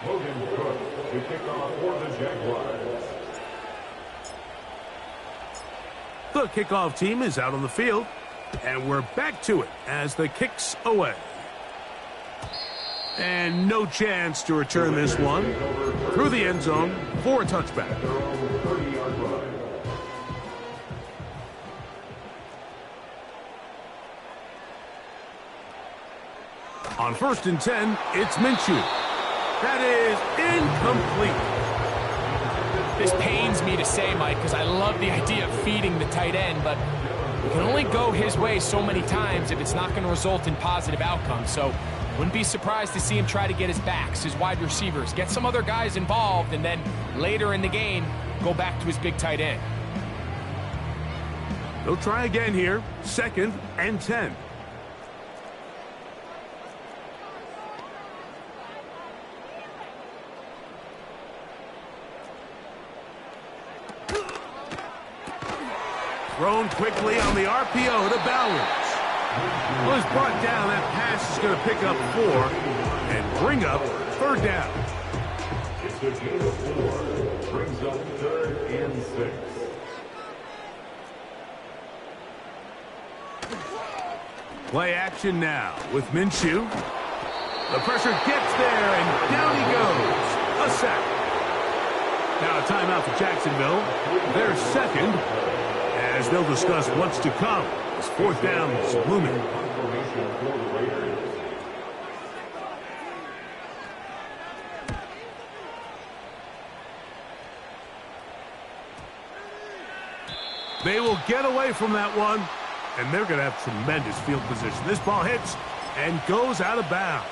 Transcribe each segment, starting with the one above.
To kick off for the Jaguars. The kickoff team is out on the field, and we're back to it as the kick's away. And no chance to return this one through the end zone for a touchback. On 1st and 10, it's Minshew. That is incomplete. This pains me to say, Mike, because I love the idea of feeding the tight end, but we can only go his way so many times if it's not going to result in positive outcomes. So wouldn't be surprised to see him try to get his backs, his wide receivers, get some other guys involved, and then later in the game, go back to his big tight end. They'll try again here. 2nd and 10. Thrown quickly on the RPO to Bowers. Well, he's brought down. That pass is going to pick up 4 and bring up 3rd down. It's a gain of 4. Brings up 3rd and 6. Play action now with Minshew. The pressure gets there, and down he goes. A sack. Now a timeout for Jacksonville. Their 2nd. As they'll discuss what's to come. This 4th down is looming. They will get away from that one, and they're going to have tremendous field position. This ball hits and goes out of bounds.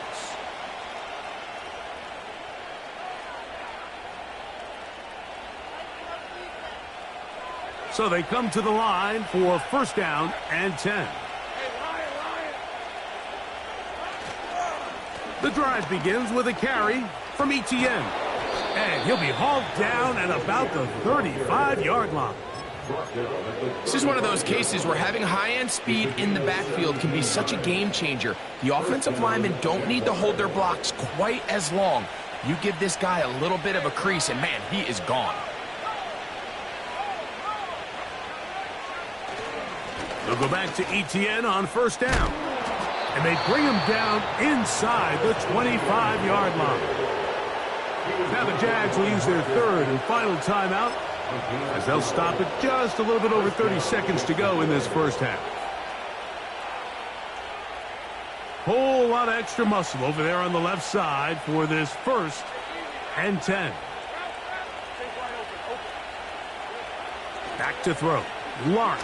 So they come to the line for 1st down and 10. The drive begins with a carry from Etienne. And he'll be hauled down at about the 35-yard line. This is one of those cases where having high-end speed in the backfield can be such a game changer. The offensive linemen don't need to hold their blocks quite as long. You give this guy a little bit of a crease, and man, he is gone. They'll go back to Etienne on 1st down. And they bring him down inside the 25-yard line. Now the Jags will use their 3rd and final timeout as they'll stop it just a little bit over 30 seconds to go in this 1st half. Whole lot of extra muscle over there on the left side for this 1st and 10. Back to throw. Lawrence.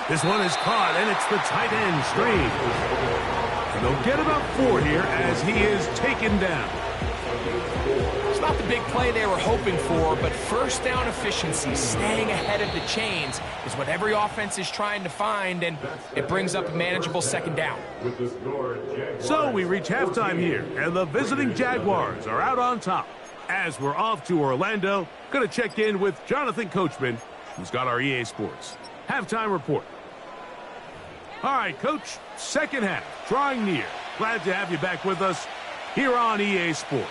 This one is caught, and it's the tight end screen. And they'll get about 4 here as he is taken down. It's not the big play they were hoping for, but 1st down efficiency, staying ahead of the chains, is what every offense is trying to find, and it brings up a manageable 2nd down. So we reach halftime here, and the visiting Jaguars are out on top. As we're off to Orlando, going to check in with Jonathan Coachman, who's got our EA Sports halftime report. All right, Coach, 2nd half, drawing near. Glad to have you back with us here on EA Sports.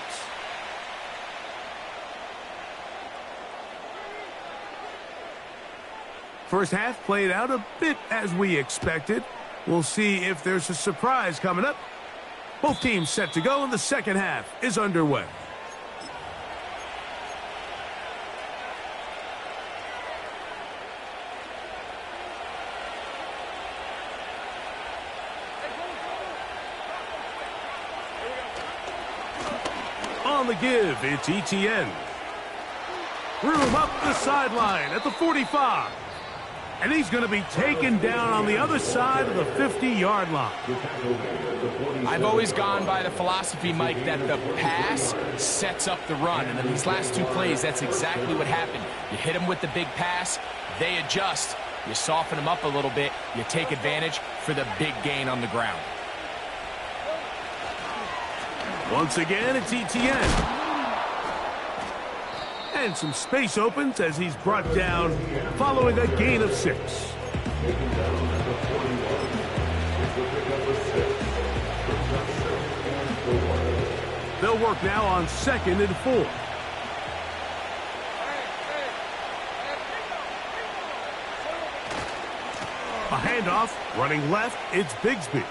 First half played out a bit as we expected. We'll see if there's a surprise coming up. Both teams set to go, and the 2nd half is underway. On the give, it's Etienne. Room up the sideline at the 45. And he's going to be taken down on the other side of the 50-yard line. I've always gone by the philosophy, Mike, that the pass sets up the run. And in these last 2 plays, that's exactly what happened. You hit them with the big pass, they adjust. You soften them up a little bit, you take advantage for the big gain on the ground. Once again, it's Etienne. And some space opens as he's brought down following a gain of 6. They'll work now on 2nd and 4. A handoff, running left, it's Bigsby.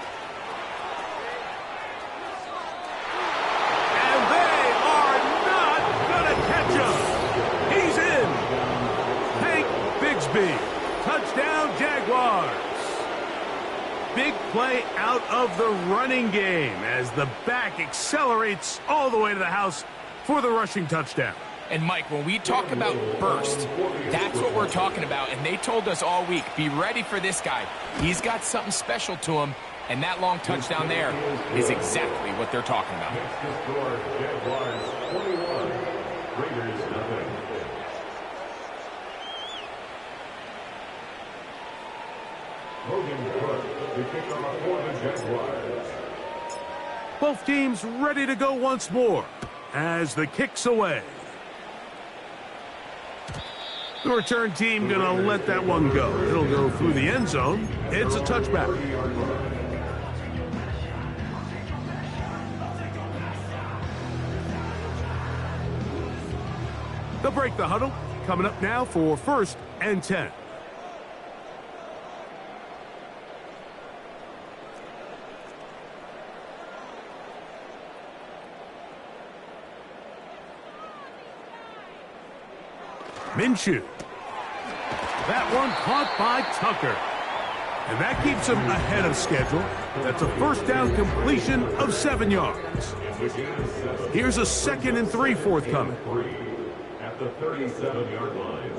And they are not going to catch him. He's in. Hank Bigsby. Touchdown, Jaguars. Big play out of the running game as the back accelerates all the way to the house for the rushing touchdown. And, Mike, when we talk about burst, that's what we're talking about. And they told us all week, be ready for this guy. He's got something special to him, and that long touchdown there is exactly what they're talking about. Jaguars 21, Raiders nothing. Logan Cook, the kicker for the Jaguars. Both teams ready to go once more as the kick's away. The return team going to let that one go. It'll go through the end zone. It's a touchback. They'll break the huddle. Coming up now for 1st and 10. Minshew. That one caught by Tucker. And that keeps him ahead of schedule. That's a first down completion of 7 yards. Here's a 2nd and 3 forthcoming. At the 37-yard line.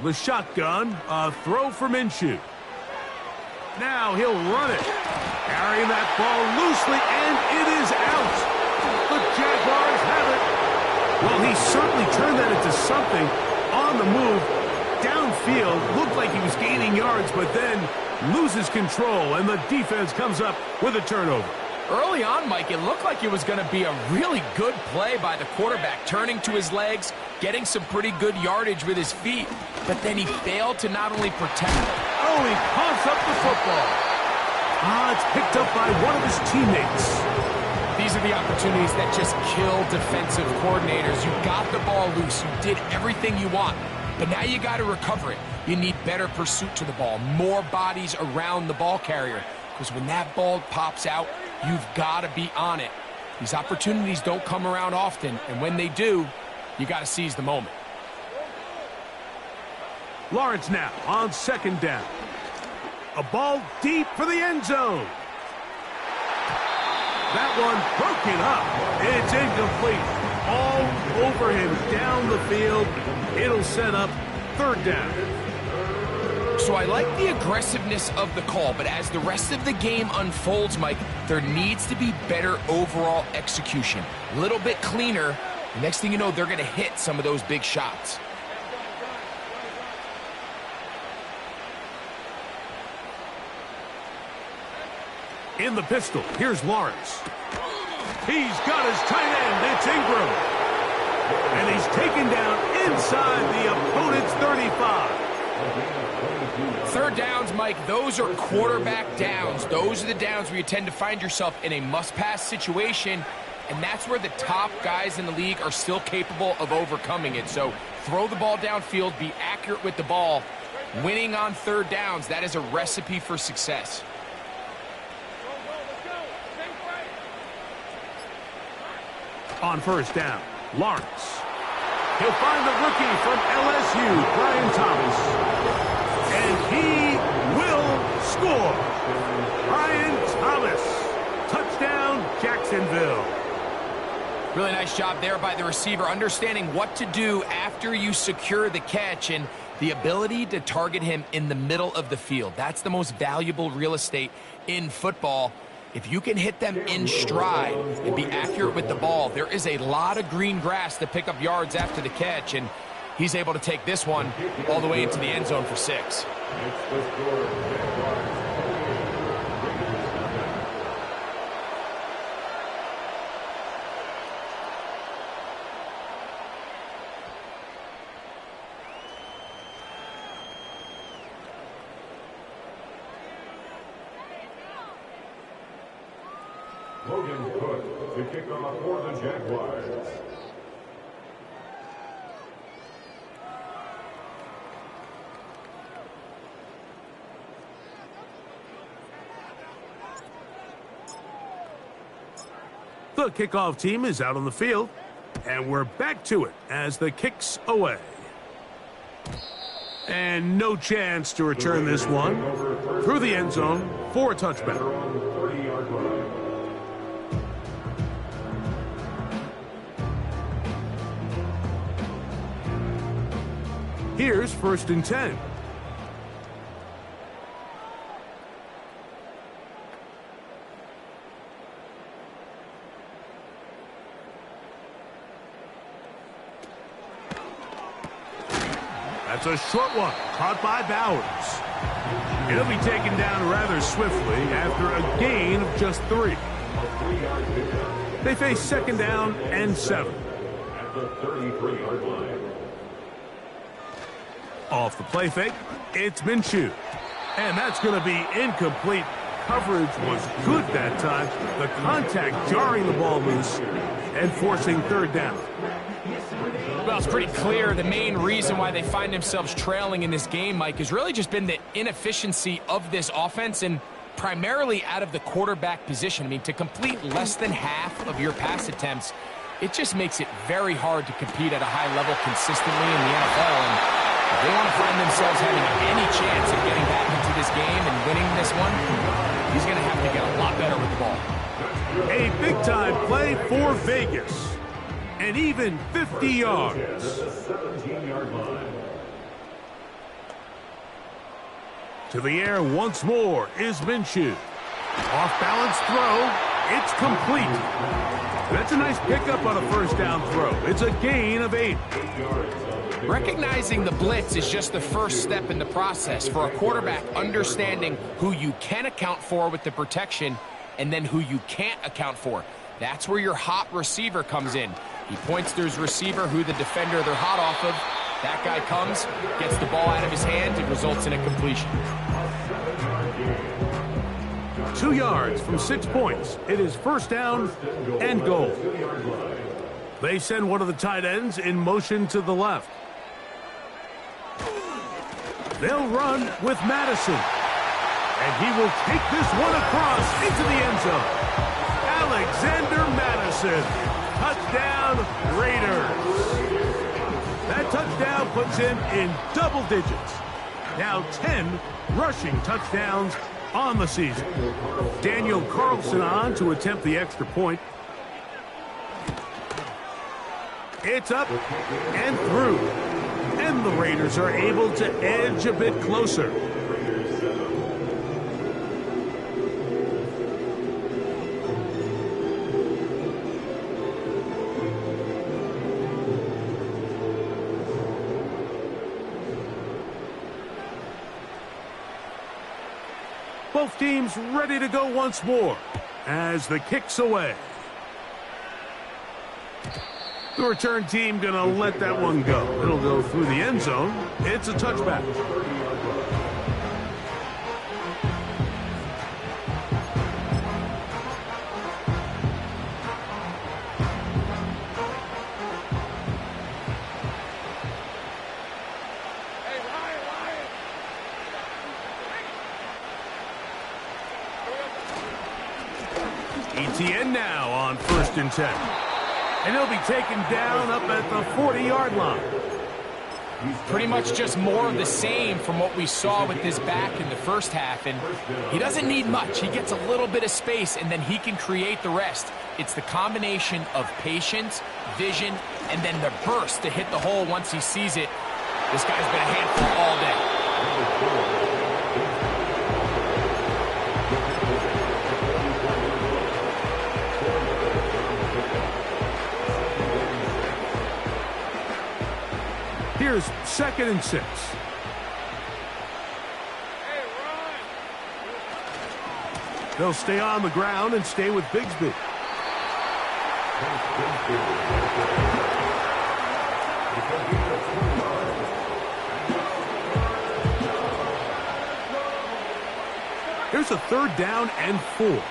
The shotgun, a throw for Minshew. Now he'll run it. Carrying that ball loosely, and it is out. The Jaguars have it. Well, he certainly turned that into something on the move. Downfield, looked like he was gaining yards, but then loses control, and the defense comes up with a turnover. Early on, Mike, it looked like it was going to be a really good play by the quarterback, turning to his legs, getting some pretty good yardage with his feet, but then he failed to not only protect. Oh, he coughs up the football. It's picked up by one of his teammates. These are the opportunities that just kill defensive coordinators. You got the ball loose. You did everything you want, but now you got to recover it. You need better pursuit to the ball, more bodies around the ball carrier, because when that ball pops out, you've got to be on it. These opportunities don't come around often, and when they do, you got to seize the moment. Lawrence now on 2nd down. A ball deep for the end zone. That one broken up. It's incomplete. All over him down the field. It'll set up 3rd down. So I like the aggressiveness of the call, but as the rest of the game unfolds, Mike, there needs to be better overall execution. A little bit cleaner. The next thing you know, they're going to hit some of those big shots. In the pistol, here's Lawrence. He's got his tight end. It's Ingram. And he's taken down inside the opponent's 35. 3rd downs, Mike, those are quarterback downs. Those are the downs where you tend to find yourself in a must-pass situation, and that's where the top guys in the league are still capable of overcoming it. So throw the ball downfield, be accurate with the ball. Winning on 3rd downs, that is a recipe for success. On 1st down, Lawrence. He'll find the rookie from LSU, Brian Thomas. And he will score. Brian Thomas. Touchdown, Jacksonville. Really nice job there by the receiver, understanding what to do after you secure the catch and the ability to target him in the middle of the field. That's the most valuable real estate in football. If you can hit them in stride and be accurate with the ball, there is a lot of green grass to pick up yards after the catch, and he's able to take this one all the way into the end zone for 6. Logan Cook to kick off for the Jaguars. The kickoff team is out on the field, and we're back to it as the kick's away. And no chance to return this one through the end zone for a touchback. Here's 1st and 10. That's a short one, caught by Bowers. It'll be taken down rather swiftly after a gain of just 3. They face 2nd down and 7. At the 33-yard line. Off the play fake, it's Minshew. And that's going to be incomplete. Coverage was good that time. The contact jarring the ball loose and forcing 3rd down. Well, it's pretty clear the main reason why they find themselves trailing in this game, Mike, has really just been the inefficiency of this offense and primarily out of the quarterback position. I mean, to complete less than half of your pass attempts, it just makes it very hard to compete at a high level consistently in the NFL. And if they want to find themselves having any chance of getting back into this game and winning this one, he's going to have to get a lot better with the ball. A big-time play for Vegas. And even 50 yards. To the air once more is Minshew. Off-balance throw. It's complete. That's a nice pickup on a 1st down throw. It's a gain of 8. Recognizing the blitz is just the first step in the process for a quarterback understanding who you can account for with the protection and then who you can't account for. That's where your hot receiver comes in. He points to his receiver who the defender they're hot off of. That guy comes, gets the ball out of his hand, and results in a completion. 2 yards from 6 points. It is 1st down and goal. They send one of the tight ends in motion to the left. They'll run with Madison. And he will take this one across into the end zone. Alexander Madison. Touchdown, Raiders. That touchdown puts him in double digits. Now 10 rushing touchdowns on the season. Daniel Carlson on to attempt the extra point. It's up and through. And the Raiders are able to edge a bit closer. Both teams ready to go once more as the kick's away. The return team going to let that one go. It'll go through the end zone. It's a touchback. ETN now on 1st and 10. And he'll be taken down up at the 40-yard line. Pretty much just more of the same from what we saw with this back in the first half. And he doesn't need much. He gets a little bit of space, and then he can create the rest. It's the combination of patience, vision, and then the burst to hit the hole once he sees it. This guy's been a handful all day. Here's 2nd and 6. They'll stay on the ground and stay with Bigsby. Here's a 3rd down and 4.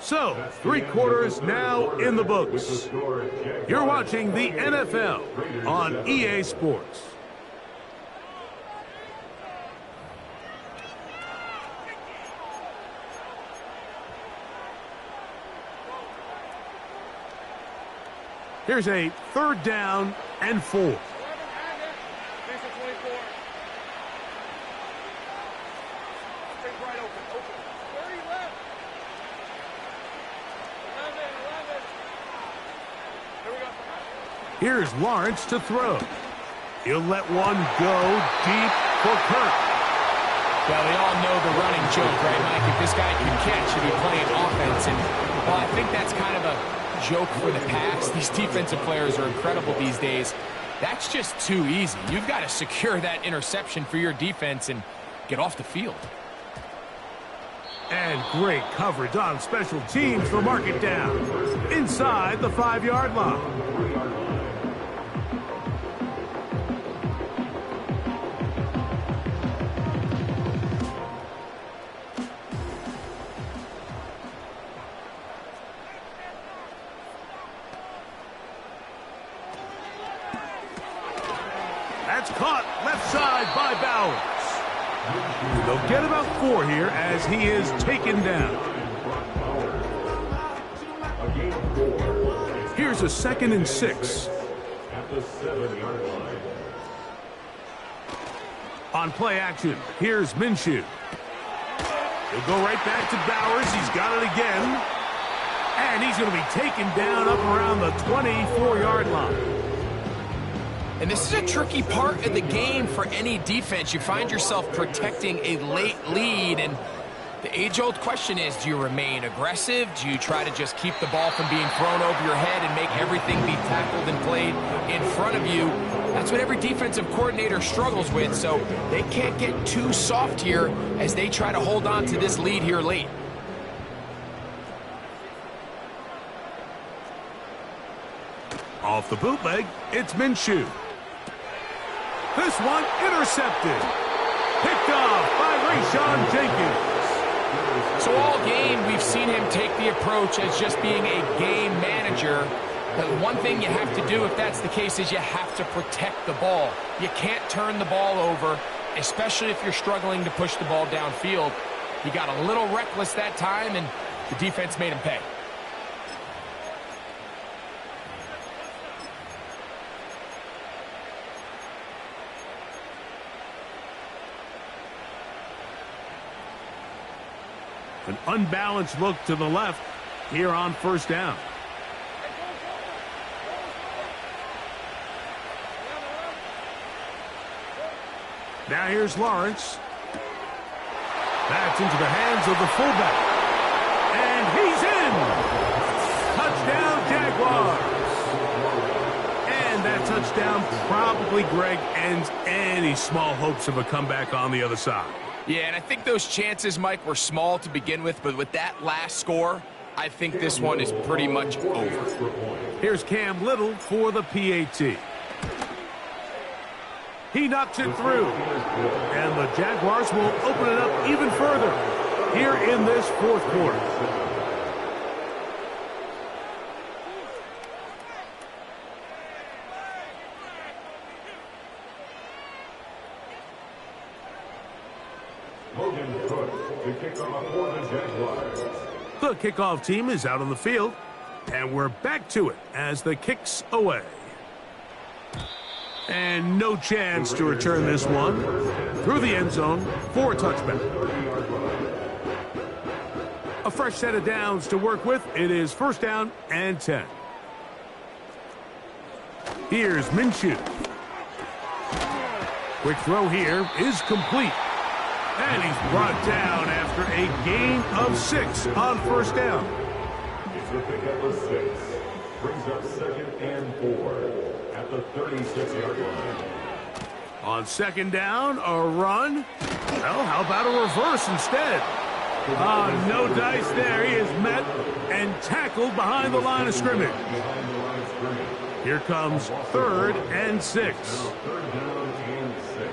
So, 3 quarters now in the books. You're watching the NFL on EA Sports. Here's a 3rd down and 4. Here's Lawrence to throw. He'll let one go deep for Kirk. Well, we all know the running joke, right, Mike? If this guy can catch, he'll be playing offense. And, well, I think that's kind of a joke for the past. These defensive players are incredible these days. That's just too easy. You've got to secure that interception for your defense and get off the field. And great coverage on special teams for mark it down inside the 5-yard line. That's caught left side by Bowers. They'll get about 4 here as he is taken down. Here's a 2nd and 6. At the 7-yard line. On play action, here's Minshew. He'll go right back to Bowers. He's got it again. And he's going to be taken down up around the 24-yard line. And this is a tricky part of the game for any defense. You find yourself protecting a late lead, and the age-old question is, do you remain aggressive? Do you try to just keep the ball from being thrown over your head and make everything be tackled and played in front of you? That's what every defensive coordinator struggles with, so they can't get too soft here as they try to hold on to this lead here late. Off the bootleg, it's Minshew. This one intercepted. Picked off by Rayshon Jenkins. So all game, we've seen him take the approach as just being a game manager. But one thing you have to do if that's the case is you have to protect the ball. You can't turn the ball over, especially if you're struggling to push the ball downfield. He got a little reckless that time, and the defense made him pay. An unbalanced look to the left here on 1st down. Now here's Lawrence. That's into the hands of the fullback. And he's in! Touchdown, Jaguars! And that touchdown probably, Greg, ends any small hopes of a comeback on the other side. Yeah, and I think those chances, Mike, were small to begin with, but with that last score, I think this one is pretty much over. Here's Cam Little for the PAT. He knocks it through, and the Jaguars will open it up even further here in this 4th quarter. The kickoff team is out on the field, and we're back to it as the kick's away. And no chance to return this one through the end zone for a touchback. A fresh set of downs to work with. It is 1st down and 10. Here's Minshew. Quick throw here is complete. And he's brought down after a gain of 6 on 1st down. It's the pickup of 6. Brings up 2nd and 4 at the 36-yard line. On 2nd down, a run. Well, how about a reverse instead? No dice there. He is met and tackled behind the line of scrimmage. Here comes 3rd and 6. 3rd down and 6.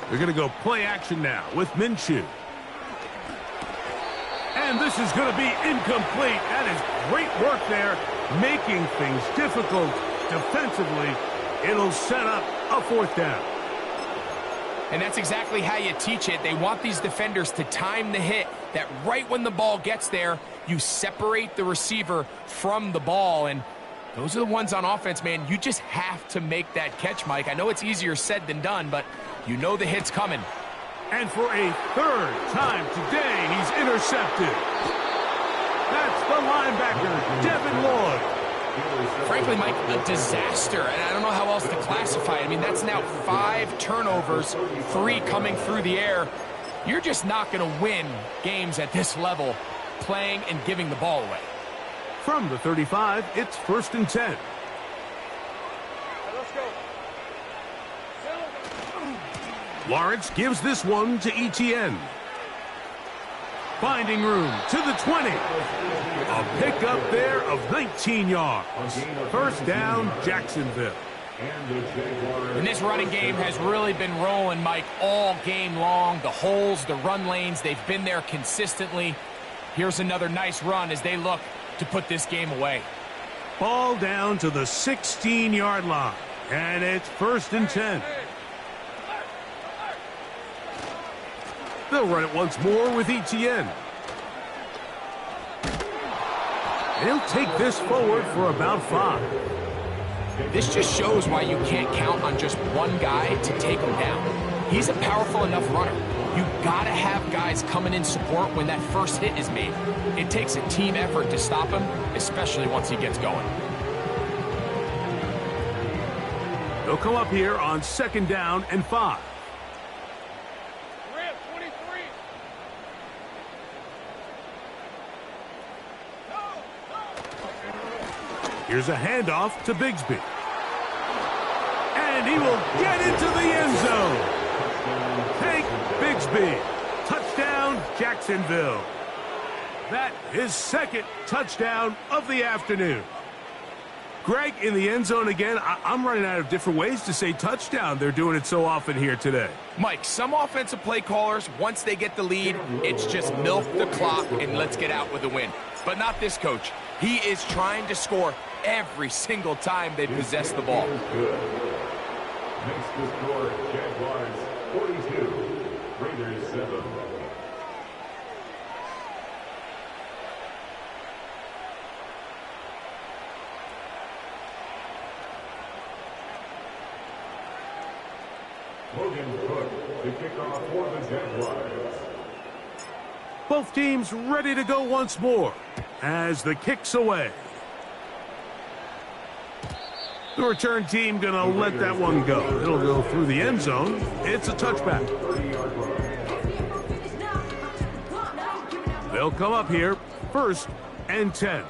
They're going to go play action now with Minshew. And this is going to be incomplete. That is great work there, making things difficult defensively. It'll set up a fourth down. And that's exactly how you teach it. They want these defenders to time the hit, that right when the ball gets there, you separate the receiver from the ball. And those are the ones on offense, man. You just have to make that catch, Mike. I know it's easier said than done, but you know the hit's coming. And for a third time today, he's intercepted. That's the linebacker, Devin Lloyd. Frankly, Mike, a disaster, and I don't know how else to classify it. I mean, that's now 5 turnovers, 3 coming through the air. You're just not going to win games at this level playing and giving the ball away. From the 35, it's 1st and 10. Lawrence gives this one to Etienne. Finding room to the 20. A pickup there of 19 yards. First down, Jacksonville. And this running game has really been rolling, Mike, all game long. The holes, the run lanes, they've been there consistently. Here's another nice run as they look to put this game away. Ball down to the 16-yard line. And it's 1st and 10. They'll run it once more with Etienne. He'll take this forward for about 5. This just shows why you can't count on just one guy to take him down. He's a powerful enough runner. You gotta have guys coming in support when that first hit is made. It takes a team effort to stop him, especially once he gets going. They'll come up here on 2nd down and 5. Here's a handoff to Bigsby. And he will get into the end zone. Take Bigsby. Touchdown, Jacksonville. That is 2nd touchdown of the afternoon. Greg, in the end zone again, I'm running out of different ways to say touchdown. They're doing it so often here today. Mike, some offensive play callers, once they get the lead, it's just milk the clock and let's get out with a win. But not this coach. He is trying to score every single time they possess the ball. Makes the score Jaguars 42, Raiders 7. Logan Cook to kick off for the Jaguars. Both teams ready to go once more as the kick's away. The return team going to let that one go. It'll go through the end zone. It's a touchback. They'll come up here, 1st and 10.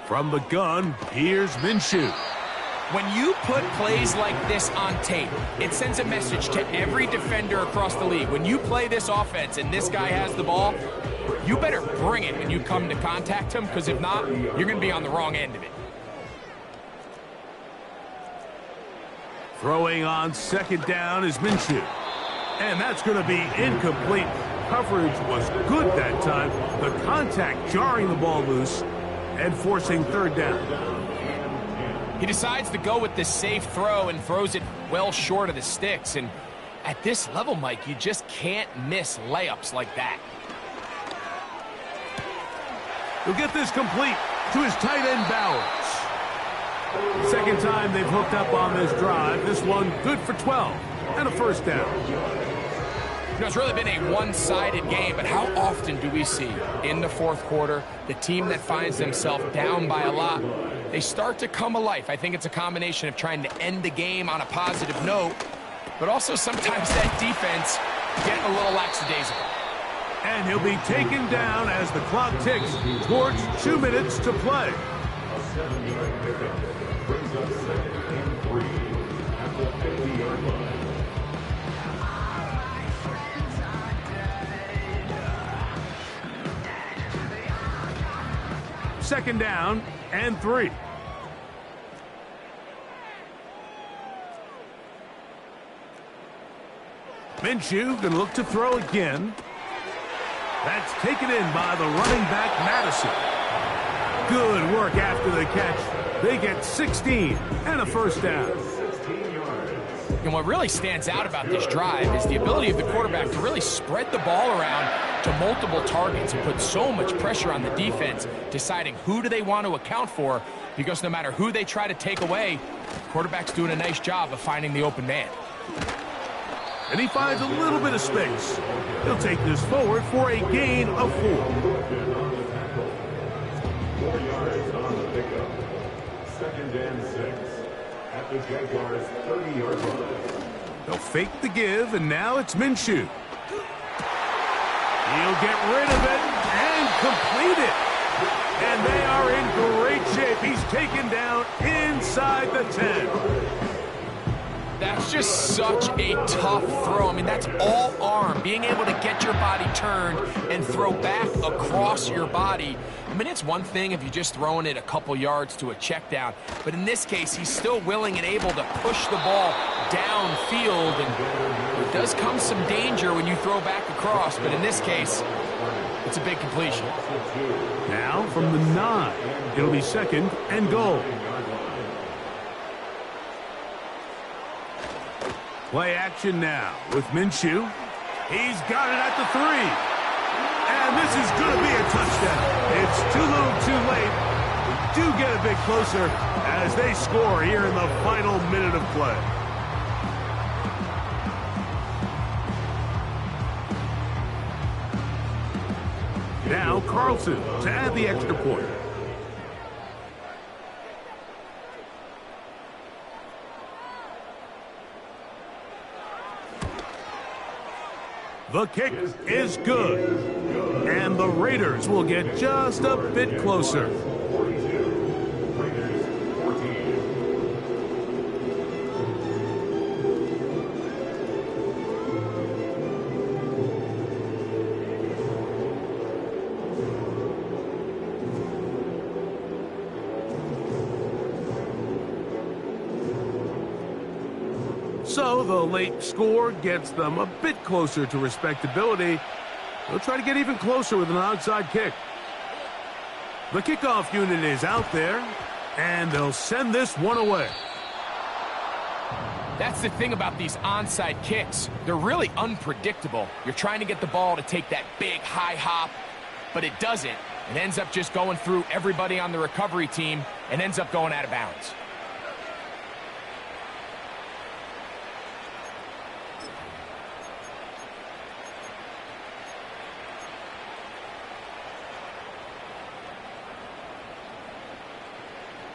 From the gun, here's Minshew. When you put plays like this on tape, it sends a message to every defender across the league. When you play this offense and this guy has the ball, you better bring it when you come to contact him, because if not, you're going to be on the wrong end of it. Throwing on 2nd down is Minshew. And that's going to be incomplete. Coverage was good that time. The contact jarring the ball loose and forcing 3rd down. He decides to go with the safe throw and throws it well short of the sticks. And at this level, Mike, you just can't miss layups like that. He'll get this complete to his tight end, Bowers. 2nd time they've hooked up on this drive. This one good for 12 and a 1st down. You know, it's really been a one-sided game, but how often do we see in the 4th quarter the team that finds themselves down by a lot, they start to come alive? I think it's a combination of trying to end the game on a positive note, but also sometimes that defense getting a little lackadaisical. And he'll be taken down as the clock ticks towards 2 minutes to play. A 7-yard pickup brings up 2nd and 3 at the 50-yard line. Second down and 3. Minshew going to look to throw again. That's taken in by the running back, Madison. Good work after the catch. They get 16 and a first down. And what really stands out about this drive is the ability of the quarterback to really spread the ball around to multiple targets and put so much pressure on the defense, deciding who do they want to account for, because no matter who they try to take away, the quarterback's doing a nice job of finding the open man. And he finds a little bit of space. He'll take this forward for a gain of 4. 4 yards on the pickup. 2nd and 6 at the Jaguars' 30-yard line. They'll fake the give, and now it's Minshew. He'll get rid of it and complete it. And they are in great shape. He's taken down inside the 10. That's just such a tough throw. I mean, that's all arm. Being able to get your body turned and throw back across your body. I mean, it's one thing if you're just throwing it a couple yards to a check down. But in this case, he's still willing and able to push the ball downfield. And there does come some danger when you throw back across. But in this case, it's a big completion. Now from the 9, it'll be 2nd and goal. Play action now with Minshew. He's got it at the 3. And this is going to be a touchdown. It's too little too late. We do get a bit closer as they score here in the final minute of play. Now Carlson to add the extra point. The kick is good, and the Raiders will get just a bit closer. 42, Raiders 14. So the late score gets them a bit closer to respectability. They'll try to get even closer with an onside kick. The kickoff unit is out there, and they'll send this one away. That's the thing about these onside kicks. They're really unpredictable. You're trying to get the ball to take that big high hop, but it doesn't. It ends up just going through everybody on the recovery team and ends up going out of bounds.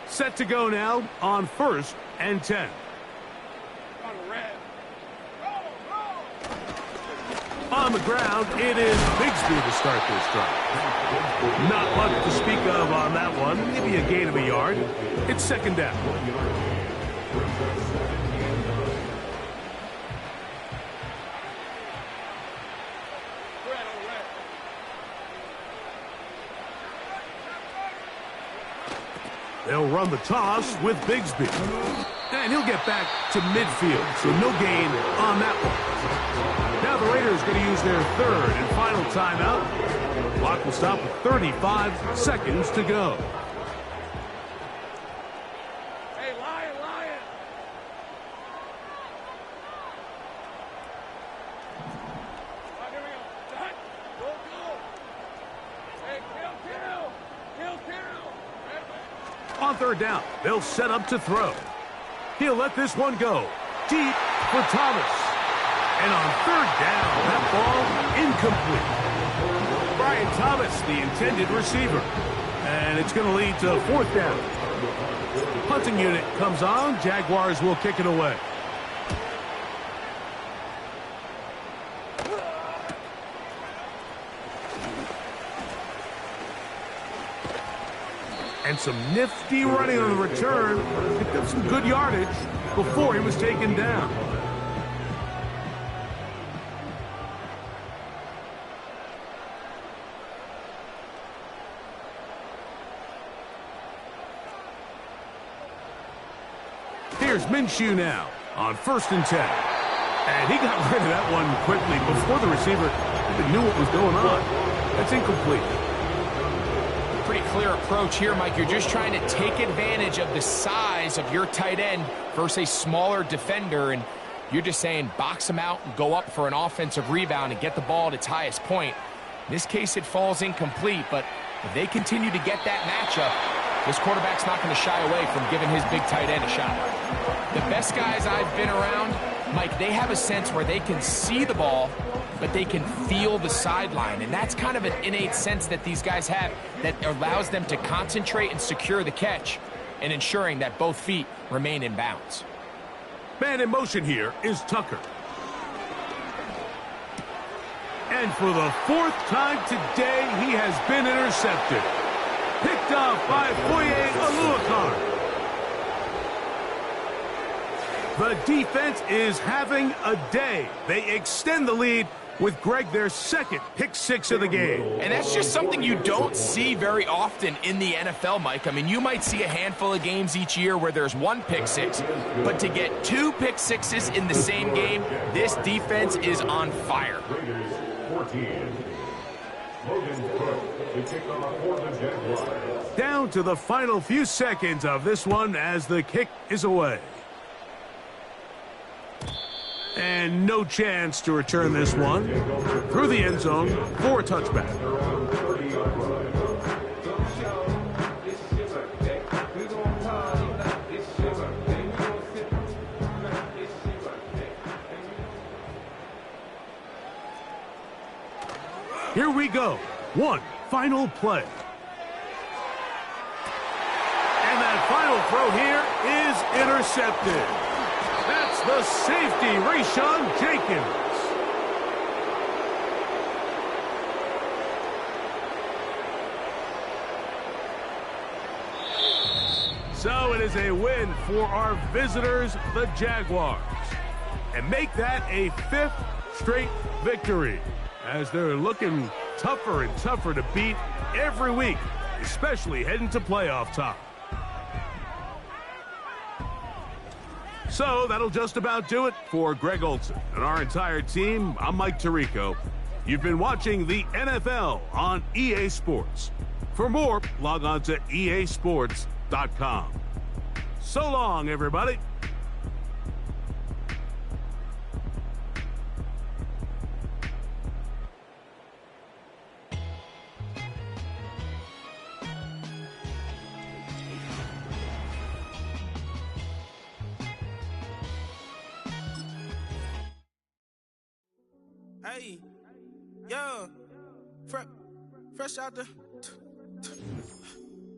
Set to go now on 1st and 10. On the ground, it is Bigsby to start this drive. Not much to speak of on that one. Maybe a gain of a yard. It's 2nd down. They'll run the toss with Bigsby. And he'll get back to midfield, so no gain on that one. Now the Raiders going to use their 3rd and final timeout. Clock will stop with 35 seconds to go. Hey, Lion! All right, here we go. Set. Go. Hey, kill. On 3rd down, they'll set up to throw. He'll let this one go deep for Thomas. And on 3rd down, that ball incomplete. Brian Thomas, the intended receiver. And it's going to lead to 4th down. Punting unit comes on. Jaguars will kick it away. And some nifty running on the return. Picked up some good yardage before he was taken down. Here's Minshew now on 1st and 10. And he got rid of that one quickly before the receiver even knew what was going on. That's incomplete. Pretty clear approach here, Mike. You're just trying to take advantage of the size of your tight end versus a smaller defender, and you're just saying box him out and go up for an offensive rebound and get the ball at its highest point. In this case, it falls incomplete, but if they continue to get that matchup, this quarterback's not going to shy away from giving his big tight end a shot. The best guys I've been around, Mike, they have a sense where they can see the ball, but they can feel the sideline. And that's kind of an innate sense that these guys have that allows them to concentrate and secure the catch and ensuring that both feet remain in bounds. Man in motion here is Tucker. And for the 4th time today, he has been intercepted. Picked off by poikh65t. The defense is having a day. They extend the lead with Greg their 2nd pick 6 of the game. And that's just something you don't see very often in the NFL, Mike. I mean, you might see a handful of games each year where there's 1 pick 6, but to get 2 pick 6s in the same game, this defense is on fire. Raiders 14. Logan Cook to kick off for the Jaguars. Down to the final few seconds of this one as the kick is away. And no chance to return this one through the end zone for a touchback. Here we go. One final play. And that final throw here is intercepted. That's the safety, Rashawn Jenkins. So it is a win for our visitors, the Jaguars. And make that a 5th straight victory, as they're looking tougher and tougher to beat every week, especially heading to playoff time. So that'll just about do it for Greg Olsen and our entire team. I'm Mike Tirico. You've been watching the NFL on EA Sports. For more, log on to easports.com. So long, everybody. Hey, yeah, fresh out the